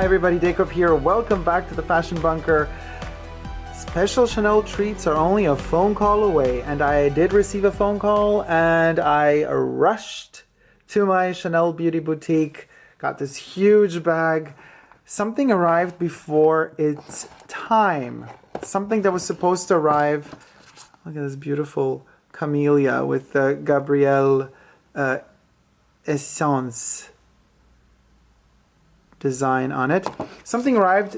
Hi everybody, Dacob here. Welcome back to the Fashion Bunker. Special Chanel treats are only a phone call away, and I did receive a phone call and I rushed to my Chanel beauty boutique, got this huge bag. Something arrived before its time. Something that was supposed to arrive. Look at this beautiful camellia with the Gabrielle Essence design on it. Something arrived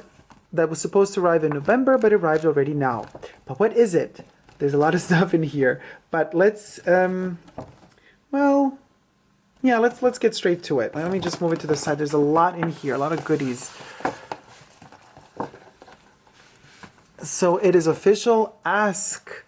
that was supposed to arrive in November, but arrived already now. But what is it? There's a lot of stuff in here, but let's let's get straight to it. Let me just move it to the side. There's a lot in here, a lot of goodies. So it is official. Ask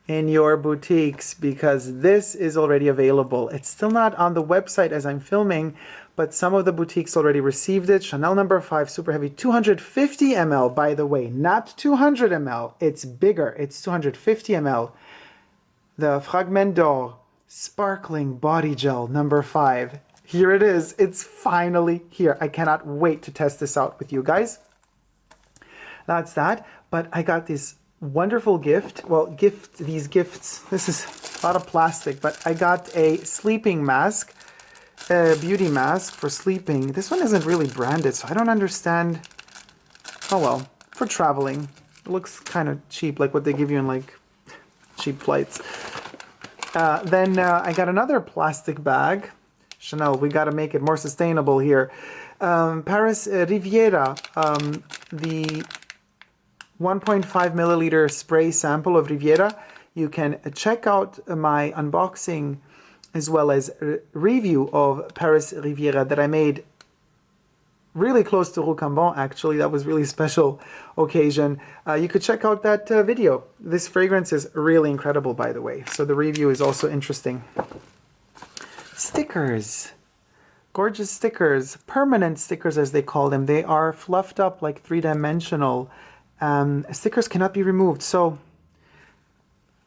in your boutiques because this is already available. It's still not on the website as I'm filming, but some of the boutiques already received it. Chanel No. 5 Super Heavy 250 ml, by the way, not 200 ml. It's bigger. It's 250 ml. The Fragments d'Or Sparkling Body Gel No. 5. Here it is. It's finally here. I cannot wait to test this out with you guys. That's that. But I got this wonderful gift. Well, these gifts. This is a lot of plastic, but I got a sleeping mask. A beauty mask for sleeping. This one isn't really branded, so I don't understand. Oh well, for traveling. It looks kind of cheap, like what they give you in like cheap flights. Then I got another plastic bag. Chanel, we got to make it more sustainable here. Paris Riviera, the 1.5 milliliter spray sample of Riviera. You can check out my unboxing as well as a review of Paris Riviera that I made really close to Rocambon, actually. That was really special occasion. You could check out that video. This fragrance is really incredible, by the way. So the review is also interesting. Stickers. Gorgeous stickers. Permanent stickers, as they call them. They are fluffed up like three-dimensional. Stickers cannot be removed. So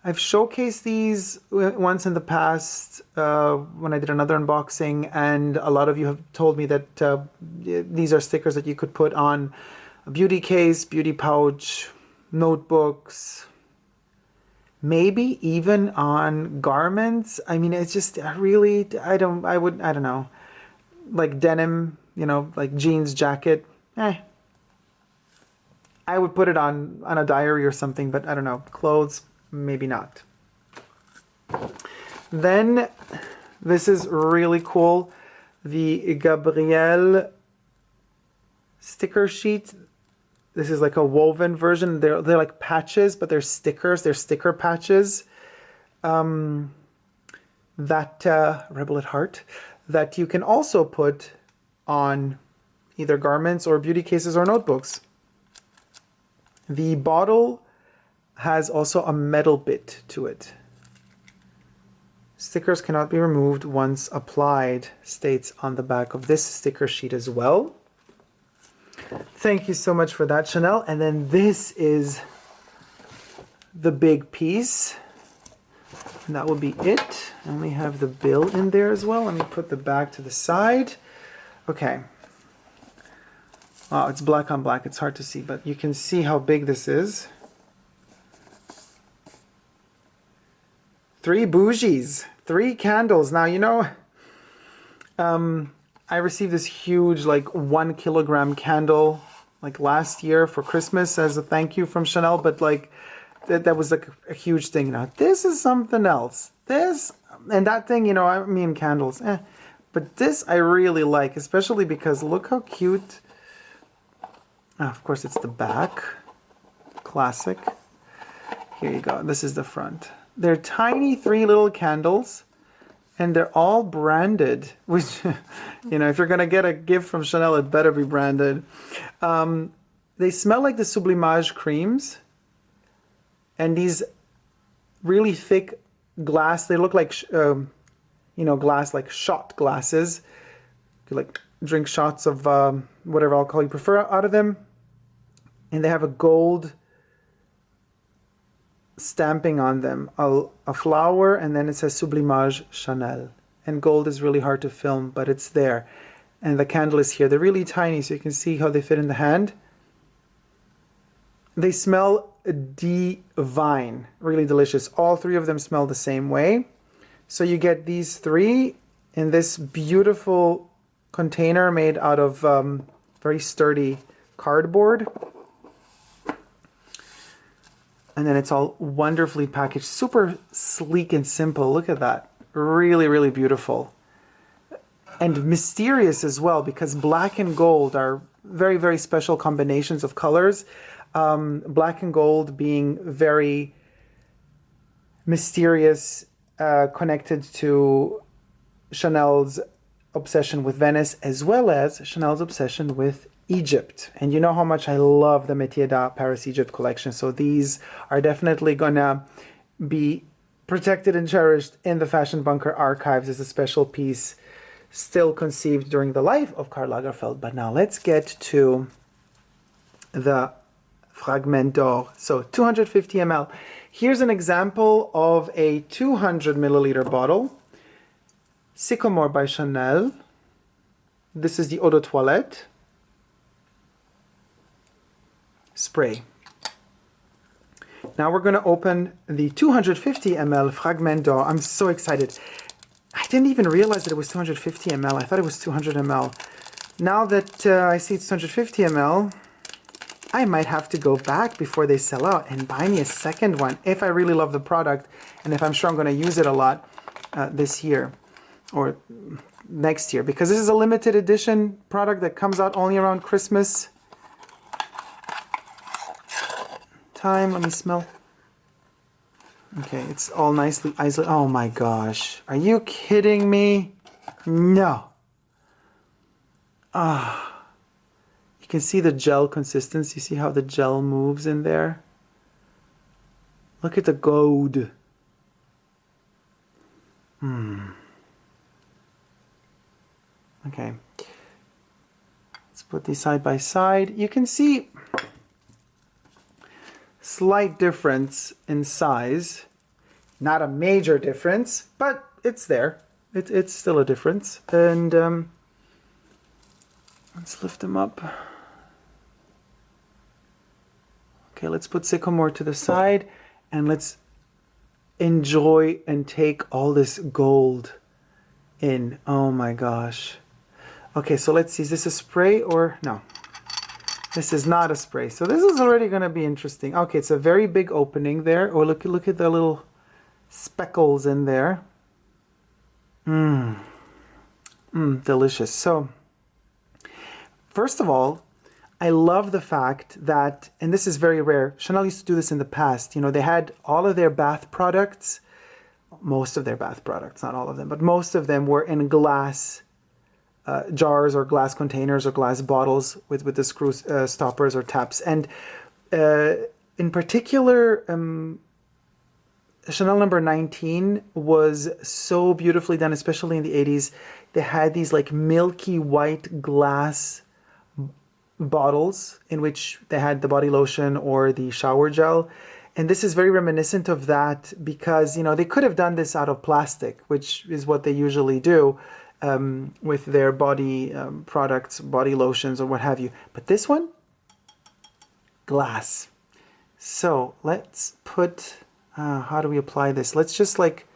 I've showcased these once in the past when I did another unboxing, and a lot of you have told me that these are stickers that you could put on a beauty case, beauty pouch, notebooks, maybe even on garments. I mean, it's just really, I don't know, like denim, you know, like jeans jacket. I would put it on a diary or something, but I don't know, clothes. Maybe not. Then, this is really cool. The Gabrielle sticker sheet. This is like a woven version. They're like patches, but they're stickers. They're sticker patches. Rebel at Heart. That you can also put on either garments or beauty cases or notebooks. The bottle has also a metal bit to it. Stickers cannot be removed once applied, states on the back of this sticker sheet as well. Thank you so much for that, Chanel. And then this is the big piece. And that will be it. And we have the bill in there as well. Let me put the bag to the side. Okay. Wow, it's black on black. It's hard to see, but you can see how big this is. 3 bougies, 3 candles. Now, you know, I received this huge, like 1 kilogram candle, like last year for Christmas as a thank you from Chanel, but like, that was like a huge thing. Now, this is something else. This, and that thing, you know, I mean candles, but this I really like, especially because look how cute. Of course, it's the back, classic. Here you go, this is the front. They're tiny 3 little candles, and they're all branded, which, you know, if you're going to get a gift from Chanel, it better be branded. They smell like the Sublimage creams, and these really thick glass, they look like, you know, glass, like shot glasses. You could like drink shots of whatever alcohol you prefer out of them. And they have a gold stamping on them, a flower, and then it says Sublimage Chanel. And gold is really hard to film, but it's there. And the candle is here. They're really tiny, so you can see how they fit in the hand. They smell divine, really delicious. All three of them smell the same way. So you get these three in this beautiful container made out of very sturdy cardboard. And then it's all wonderfully packaged, super sleek and simple. Look at that. Really, really beautiful. And mysterious as well, because black and gold are very, very special combinations of colors. Black and gold being very mysterious, connected to Chanel's obsession with Venice, as well as Chanel's obsession with Egypt. And you know how much I love the Métiers d'Art Paris Egypt collection. So these are definitely gonna be protected and cherished in the Fashion Bunker archives as a special piece, still conceived during the life of Karl Lagerfeld. But now let's get to the Fragment d'Or. So 250 ml. Here's an example of a 200 milliliter bottle. Sycomore by Chanel. This is the Eau de Toilette spray. Now we're going to open the 250 ml Fragment d'Or. I'm so excited. I didn't even realize that it was 250 ml. I thought it was 200 ml. Now that I see it's 250 ml, I might have to go back before they sell out and buy me a second one if I really love the product and if I'm sure I'm going to use it a lot this year or next year, because this is a limited edition product that comes out only around Christmas time. Let me smell. Okay, it's all nicely isolated. Oh my gosh. Are you kidding me? No. Ah. You can see the gel consistency. See how the gel moves in there? Look at the gold. Okay. Let's put these side by side. You can see slight difference in size. Not a major difference, but it's there. It's still a difference. And let's lift them up. Okay, let's put Sycomore to the side and let's enjoy and take all this gold in. Oh my gosh. Okay, so let's see. Is this a spray or no? This is not a spray. So this is already going to be interesting. Okay, it's a very big opening there. Oh, look at the little speckles in there. Delicious. So, first of all, I love the fact that, and this is very rare, Chanel used to do this in the past. You know, they had all of their bath products, most of their bath products, not all of them, but most of them were in glass jars or glass containers or glass bottles with the screw stoppers or taps. And in particular, Chanel number 19 was so beautifully done, especially in the 80s. They had these like milky white glass bottles in which they had the body lotion or the shower gel. And this is very reminiscent of that because, you know, they could have done this out of plastic, which is what they usually do with their body products, body lotions or what have you. But this one, glass. So let's put, how do we apply this? Let's just like,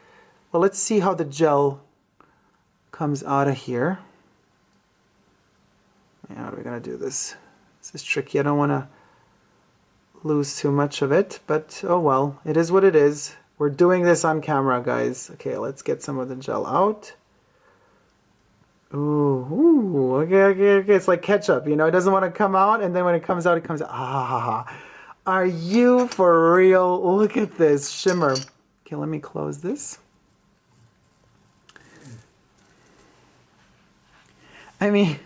well, let's see how the gel comes out of here. How are we going to do this? This is tricky. I don't want to lose too much of it, but oh well, it is what it is. We're doing this on camera, guys. Okay, let's get some of the gel out. Ooh, okay. It's like ketchup, you know, it doesn't want to come out, and then when it comes out, it comes out. Ah, are you for real? Look at this shimmer. Okay, let me close this. I mean,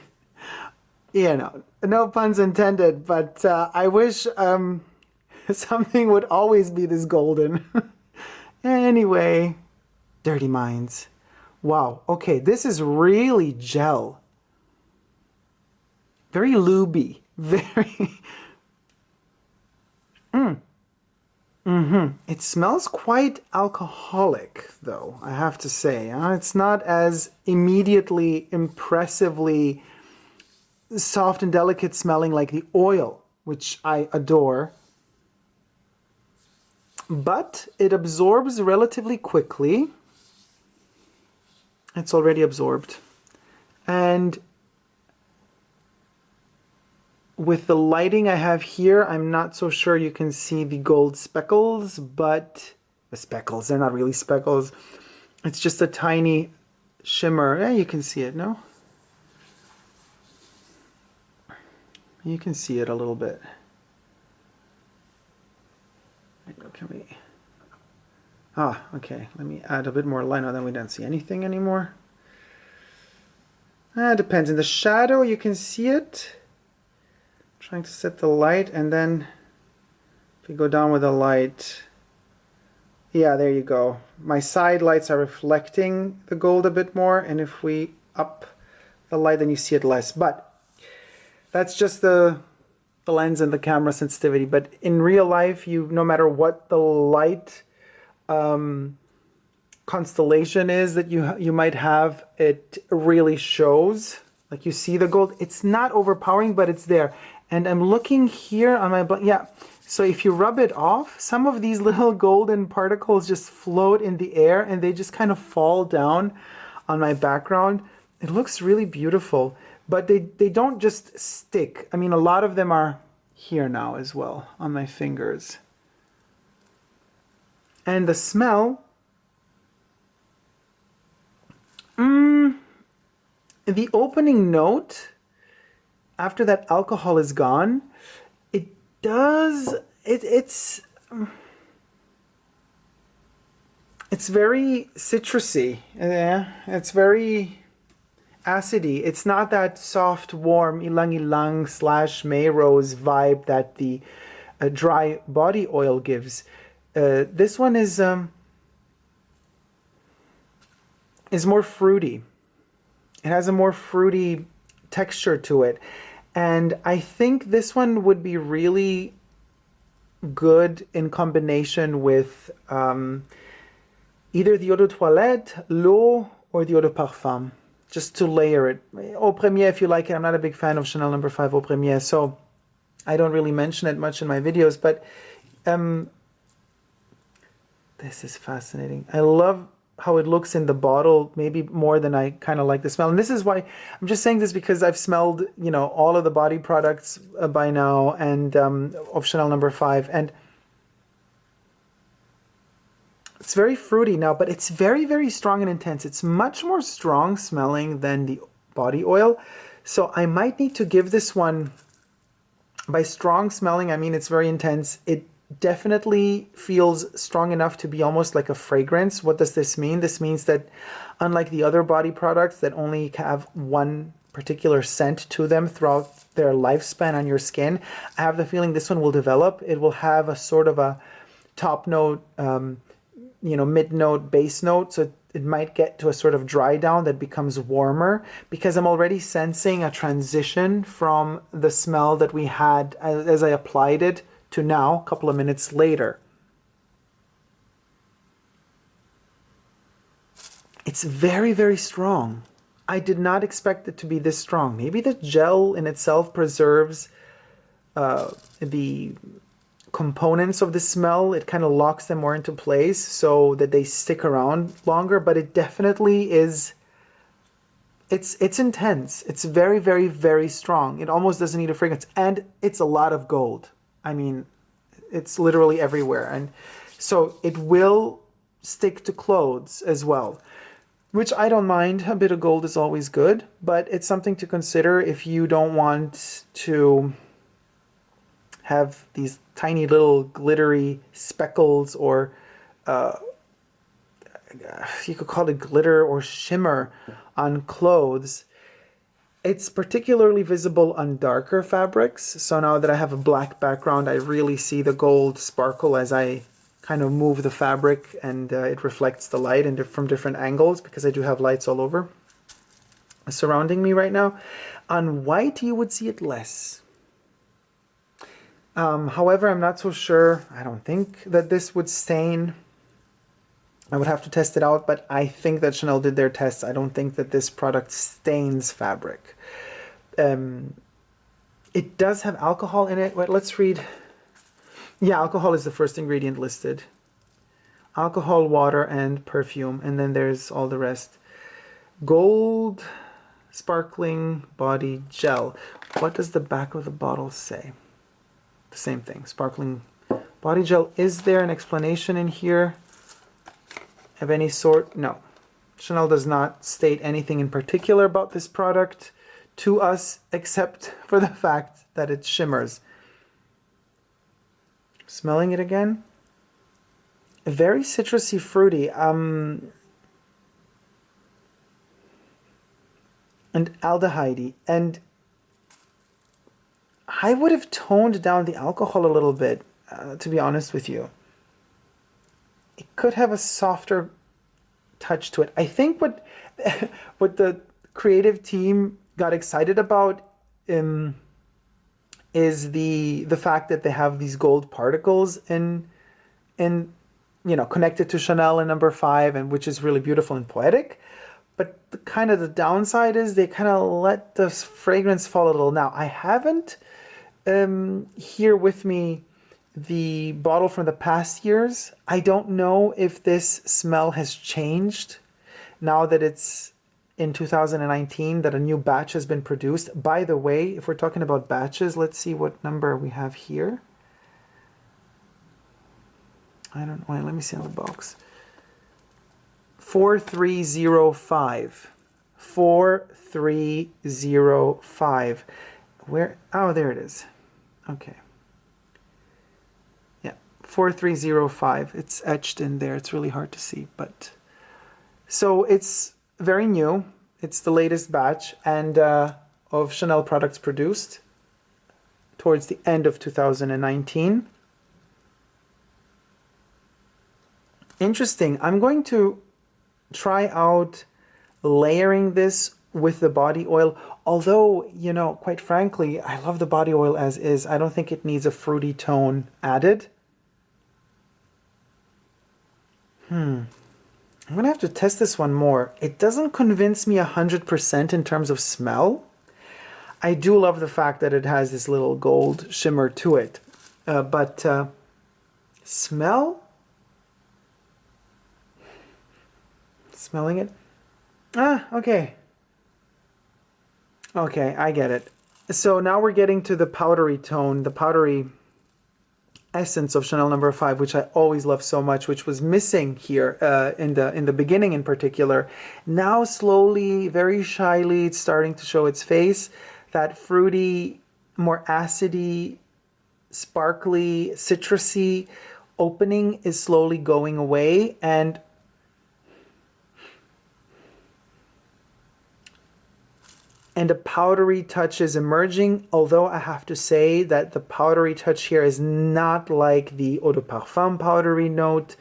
you know, no puns intended, but I wish something would always be this golden. Anyway, Dirty Minds. Wow, okay, this is really gel. Very lubey, very... It smells quite alcoholic, though, I have to say. It's not as immediately, impressively soft and delicate smelling like the oil, which I adore. But it absorbs relatively quickly. It's already absorbed. And with the lighting I have here, I'm not so sure you can see the gold speckles, but the speckles, they're not really speckles. It's just a tiny shimmer. Yeah, you can see it, no? You can see it a little bit. Can we? Ah, okay. Let me add a bit more light. Now then we don't see anything anymore. It depends. In the shadow, you can see it. Trying to set the light, and then if you go down with the light, yeah, there you go. My side lights are reflecting the gold a bit more, and if we up the light, then you see it less. But that's just the lens and the camera sensitivity. But in real life, no matter what the light constellation is that you might have, it really shows. Like you see the gold. It's not overpowering, but it's there. And I'm looking here on my, yeah. So if you rub it off, some of these little golden particles just float in the air and they just kind of fall down on my background. It looks really beautiful, but they don't just stick. I mean, a lot of them are here now as well on my fingers. And the smell, the opening note, after that alcohol is gone, it's very citrusy. Yeah, it's very acidy. It's not that soft, warm ilang ilang / May Rose vibe that the dry body oil gives. This one is more fruity. It has a more fruity texture to it. And I think this one would be really good in combination with either the Eau de Toilette, L'Eau, or the Eau de Parfum, just to layer it. Eau Première, if you like it. I'm not a big fan of Chanel No. 5 Eau Première, so I don't really mention it much in my videos, but this is fascinating. I love how it looks in the bottle, maybe more than I kind of like the smell. And this is why I'm just saying this, because I've smelled, you know, all of the body products by now, and of Chanel No. 5, and it's very fruity now, but it's very, very strong and intense. It's much more strong smelling than the body oil. So I might need to give this one, by strong smelling, I mean it's very intense. It definitely feels strong enough to be almost like a fragrance. What does this mean? This means that unlike the other body products that only have one particular scent to them throughout their lifespan on your skin, I have the feeling this one will develop. It will have a sort of a top note, you know, mid note, base note. So it might get to a sort of dry down that becomes warmer, because I'm already sensing a transition from the smell that we had as I applied it to now, a couple of minutes later. It's very, very strong. I did not expect it to be this strong. Maybe the gel in itself preserves the components of the smell. It kind of locks them more into place so that they stick around longer, but it definitely is, it's intense. It's very, very, very strong. It almost doesn't need a fragrance, and it's a lot of gold. I mean, it's literally everywhere. And so it will stick to clothes as well, which I don't mind. A bit of gold is always good, but it's something to consider if you don't want to have these tiny little glittery speckles, or you could call it glitter or shimmer on clothes. It's particularly visible on darker fabrics. So now that I have a black background, I really see the gold sparkle as I kind of move the fabric, and it reflects the light from different angles, because I do have lights all over surrounding me right now. On white, you would see it less. However, I'm not so sure. I don't think that this would stain. I would have to test it out, but I think that Chanel did their tests. I don't think that this product stains fabric. It does have alcohol in it. Wait, let's read. Yeah, alcohol is the first ingredient listed. Alcohol, water, and perfume. And then there's all the rest. Gold sparkling body gel. What does the back of the bottle say? The same thing. Sparkling body gel. Is there an explanation in here of any sort? No. Chanel does not state anything in particular about this product to us, except for the fact that it shimmers. Smelling it again. Very citrusy, fruity. And aldehyde. And I would have toned down the alcohol a little bit, to be honest with you. It could have a softer touch to it. I think what the creative team got excited about is the fact that they have these gold particles in you know, connected to Chanel and number 5, and which is really beautiful and poetic. But the downside is they kind of let the fragrance fall a little. Now, I haven't here with me the bottle from the past years. I don't know if this smell has changed now that it's in 2019, that a new batch has been produced. By the way, if we're talking about batches, let's see what number we have here. I don't know. Let me see on the box. 4305. 4305. Where? Oh, there it is. Okay. Yeah, 4305. It's etched in there. It's really hard to see, but so it's very new. It's the latest batch and of Chanel products produced towards the end of 2019. Interesting. I'm going to try out layering this with the body oil. Although, you know, quite frankly, I love the body oil as is. I don't think it needs a fruity tone added. I'm going to have to test this one more. It doesn't convince me 100% in terms of smell. I do love the fact that it has this little gold shimmer to it. But smell? Smelling it? Okay. Okay, I get it. So now we're getting to the powdery tone, the powdery essence of Chanel No. 5, which I always love so much, which was missing here in the beginning in particular. Now slowly, very shyly, it's starting to show its face. That fruity, more acidy, sparkly, citrusy opening is slowly going away, and a powdery touch is emerging, although I have to say that the powdery touch here is not like the Eau de Parfum powdery note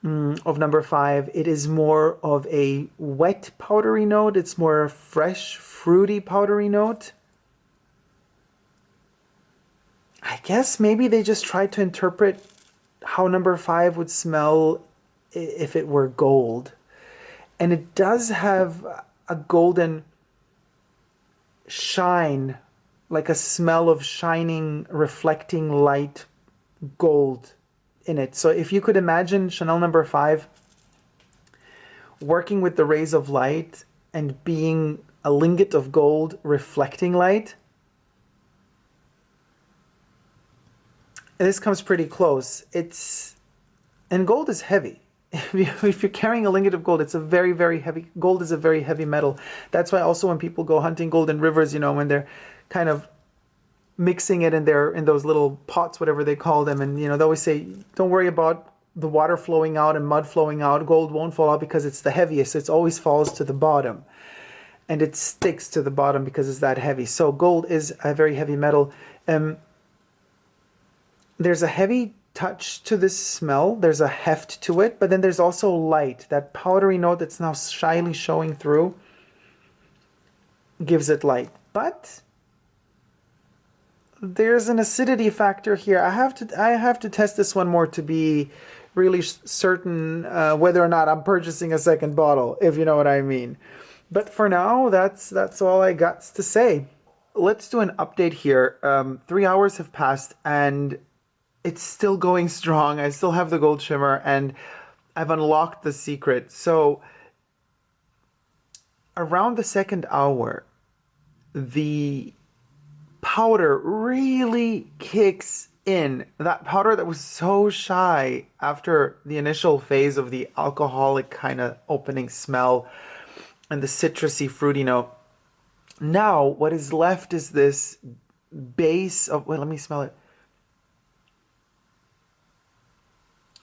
of No. 5. It is more of a wet powdery note. It's more a fresh, fruity powdery note. I guess maybe they just tried to interpret how No. 5 would smell if it were gold. And it does have a golden shine, like a smell of shining, reflecting light gold in it. So if you could imagine Chanel No. 5 working with the rays of light and being a lingot of gold reflecting light, this comes pretty close. And gold is heavy. If you're carrying a lingot of gold, it's a very, very heavy. Gold is a very heavy metal. That's why also when people go hunting gold in rivers, you know, when they're kind of mixing it in those little pots, whatever they call them, and you know, they always say, don't worry about the water flowing out and mud flowing out. Gold won't fall out because it's the heaviest. It always falls to the bottom, and it sticks to the bottom because it's that heavy. So gold is a very heavy metal. There's a heavy touch to this smell. There's a heft to it, but then there's also light. That powdery note that's now shyly showing through gives it light. But there's an acidity factor here. I have to test this one more to be really certain whether or not I'm purchasing a second bottle, if you know what I mean. But for now, that's all I got to say. Let's do an update here. 3 hours have passed and it's still going strong. I still have the gold shimmer and I've unlocked the secret. So around the second hour, the powder really kicks in. That powder that was so shy after the initial phase of the alcoholic kind of opening smell and the citrusy fruity note. Now what is left is this base of, wait, let me smell it.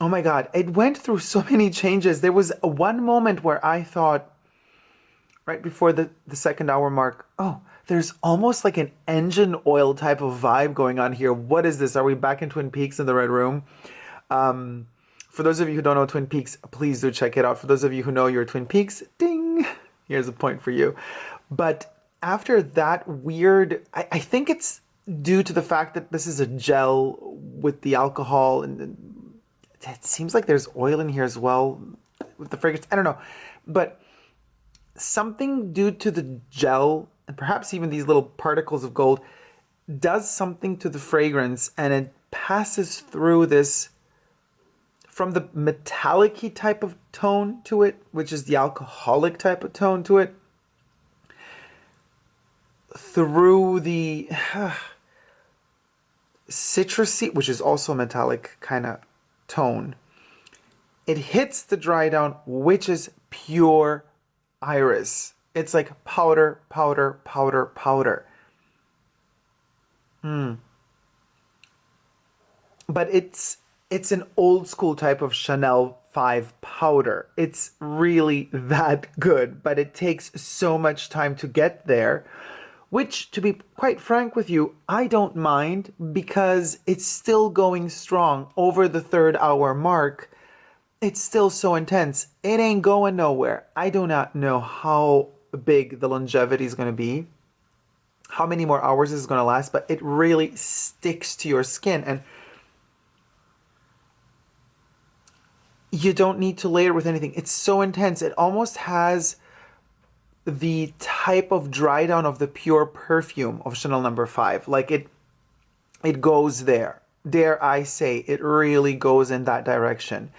Oh my God, it went through so many changes. There was one moment where I thought, right before the second hour mark, oh, there's almost like an engine oil type of vibe going on here. What is this? Are we back in Twin Peaks in the Red Room? For those of you who don't know Twin Peaks, please do check it out. For those of you who know your Twin Peaks, ding, here's a point for you. But after that weird, I think it's due to the fact that this is a gel with the alcohol, and it seems like there's oil in here as well with the fragrance. I don't know, but something due to the gel and perhaps even these little particles of gold does something to the fragrance, and it passes through this from the metallic-y type of tone to it, which is the alcoholic type of tone to it, through the citrusy, which is also a metallic kind of tone. It hits the dry down, which is pure iris. It's like powder, powder, powder, powder. But it's an old school type of Chanel 5 powder. It's really that good, but it takes so much time to get there, which, to be quite frank with you, I don't mind because it's still going strong over the third hour mark. It's still so intense. It ain't going nowhere. I do not know how big the longevity is going to be, how many more hours this is going to last, but it really sticks to your skin. And you don't need to layer with anything. It's so intense. It almost has the type of dry down of the pure perfume of Chanel No. 5. Like it goes there. Dare I say, it really goes in that direction.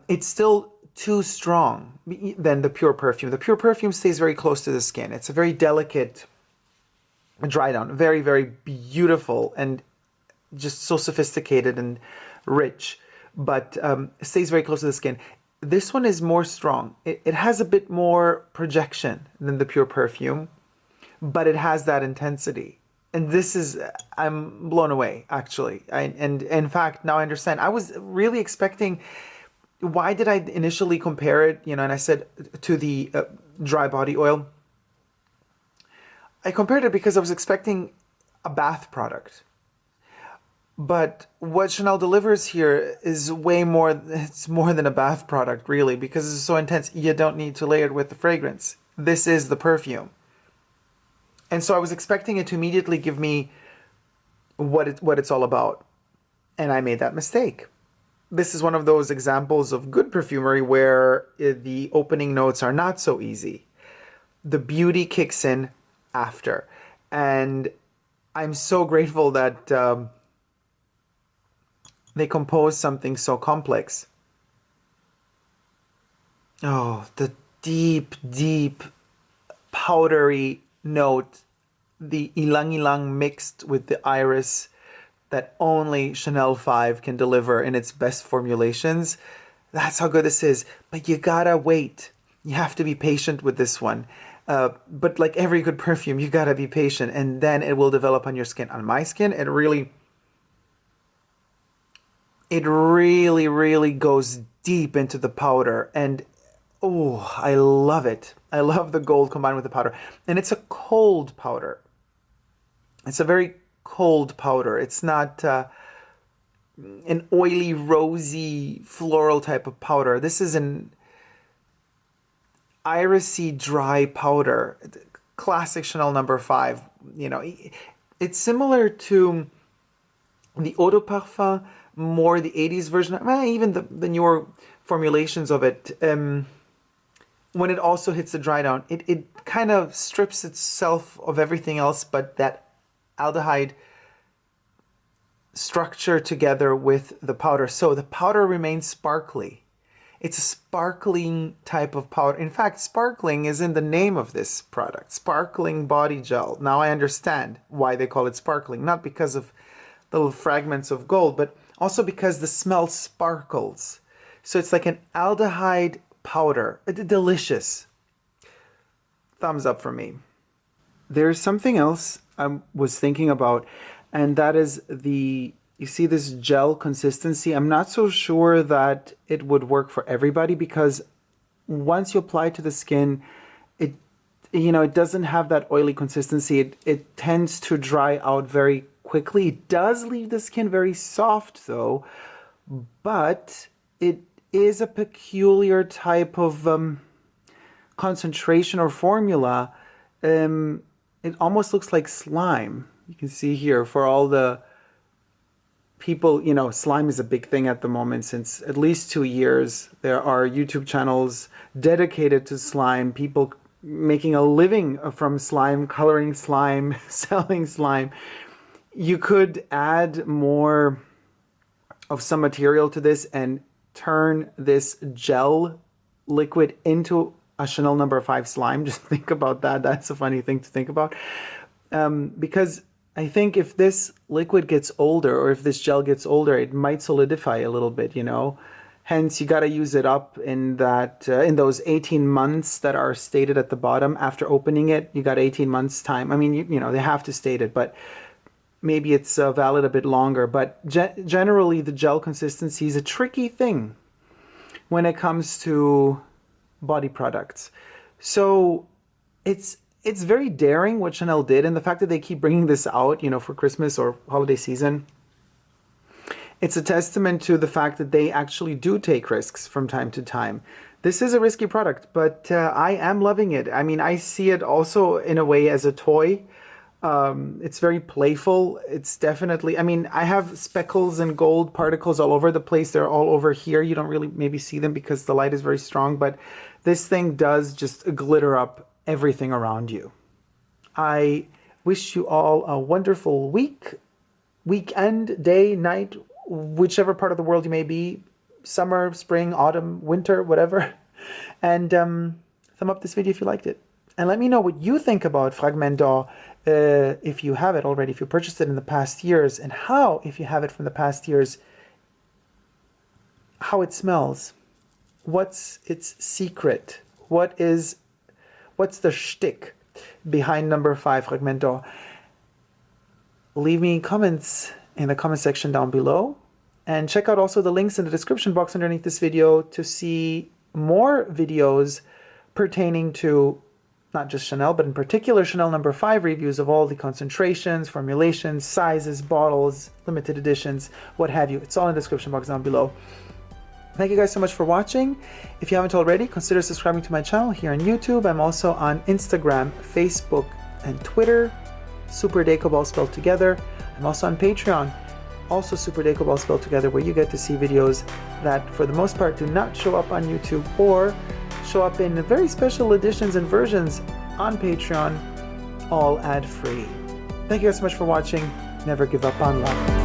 It's still too strong than the pure perfume. The pure perfume stays very close to the skin. It's a very delicate dry down, very, very beautiful and just so sophisticated and rich, but it stays very close to the skin. This one is more strong. It has a bit more projection than the pure perfume, but it has that intensity. And this is, I'm blown away, actually. And in fact, now I understand. I was really expecting, why did I initially compare it, and I said to the dry body oil? I compared it because I was expecting a bath product. But what Chanel delivers here is way more, it's more than a bath product, really, because it's so intense. You don't need to layer it with the fragrance. This is the perfume. And so I was expecting it to immediately give me what it's all about. And I made that mistake. This is one of those examples of good perfumery where the opening notes are not so easy. The beauty kicks in after. And I'm so grateful that they composed something so complex. Oh, the deep, deep, powdery note, the ilang-ilang mixed with the iris that only Chanel 5 can deliver in its best formulations. That's how good this is. But you gotta wait. You have to be patient with this one. But like every good perfume, you gotta be patient, and then it will develop on your skin. On my skin, it really, really goes deep into the powder. And oh, I love it. I love the gold combined with the powder. And it's a cold powder. It's a very cold powder. It's not an oily, rosy, floral type of powder. This is an irisy, dry powder. Classic Chanel No. 5. It It's similar to the Eau de Parfum, more the 80s version, even the newer formulations of it. When it also hits the dry down, it kind of strips itself of everything else but that aldehyde structure together with the powder. So the powder remains sparkly. It's a sparkling type of powder. In fact, sparkling is in the name of this product. Sparkling body gel. Now I understand why they call it sparkling. Not because of little fragments of gold, but also because the smell sparkles. So it's like an aldehyde powder. Delicious. Thumbs up for me. There's something else I was thinking about, and that is you see this gel consistency. I'm not so sure that it would work for everybody, because once you apply it to the skin, it doesn't have that oily consistency. It tends to dry out very quickly. It does leave the skin very soft though, but it is a peculiar type of concentration or formula. It almost looks like slime. You can see here, for all the people, slime is a big thing at the moment. Since at least 2 years, there are YouTube channels dedicated to slime, people making a living from slime, coloring slime, selling slime. You could add more of some material to this and turn this gel liquid into a Chanel No. 5 slime. Just think about that. That's a funny thing to think about. Because I think if this liquid gets older, or if this gel gets older, it might solidify a little bit, Hence, you got to use it up in in those 18 months that are stated at the bottom. After opening it, you got 18 months time. I mean, they have to state it, but maybe it's valid a bit longer. But generally, the gel consistency is a tricky thing when it comes to body products. So it's very daring what Chanel did, and the fact that they keep bringing this out, for Christmas or holiday season, it's a testament to the fact that they actually do take risks from time to time. This is a risky product, but I am loving it. I mean, I see it also in a way as a toy. It's very playful. It's definitely, I have speckles and gold particles all over the place. They're all over here. You don't really maybe see them because the light is very strong, but this thing does just glitter up everything around you. I wish you all a wonderful weekend, day, night, whichever part of the world you may be, summer, spring, autumn, winter, whatever. And thumb up this video if you liked it. And let me know what you think about Fragment d'Or, if you have it already, if you purchased it in the past years, and how, if you have it from the past years, how it smells. What's its secret? What's the shtick behind number 5, Fragment d'Or? Leave me comments in the comment section down below. And check out also the links in the description box underneath this video to see more videos pertaining to not just Chanel, but in particular Chanel No. 5 reviews of all the concentrations, formulations, sizes, bottles, limited editions, what have you. It's all in the description box down below. Thank you guys so much for watching. If you haven't already, consider subscribing to my channel here on YouTube. I'm also on Instagram, Facebook, and Twitter. superdacob all spelled together. I'm also on Patreon, also superdacob all spelled together, where you get to see videos that for the most part do not show up on YouTube or show up in very special editions and versions on Patreon, all ad-free. Thank you guys so much for watching. Never give up on love.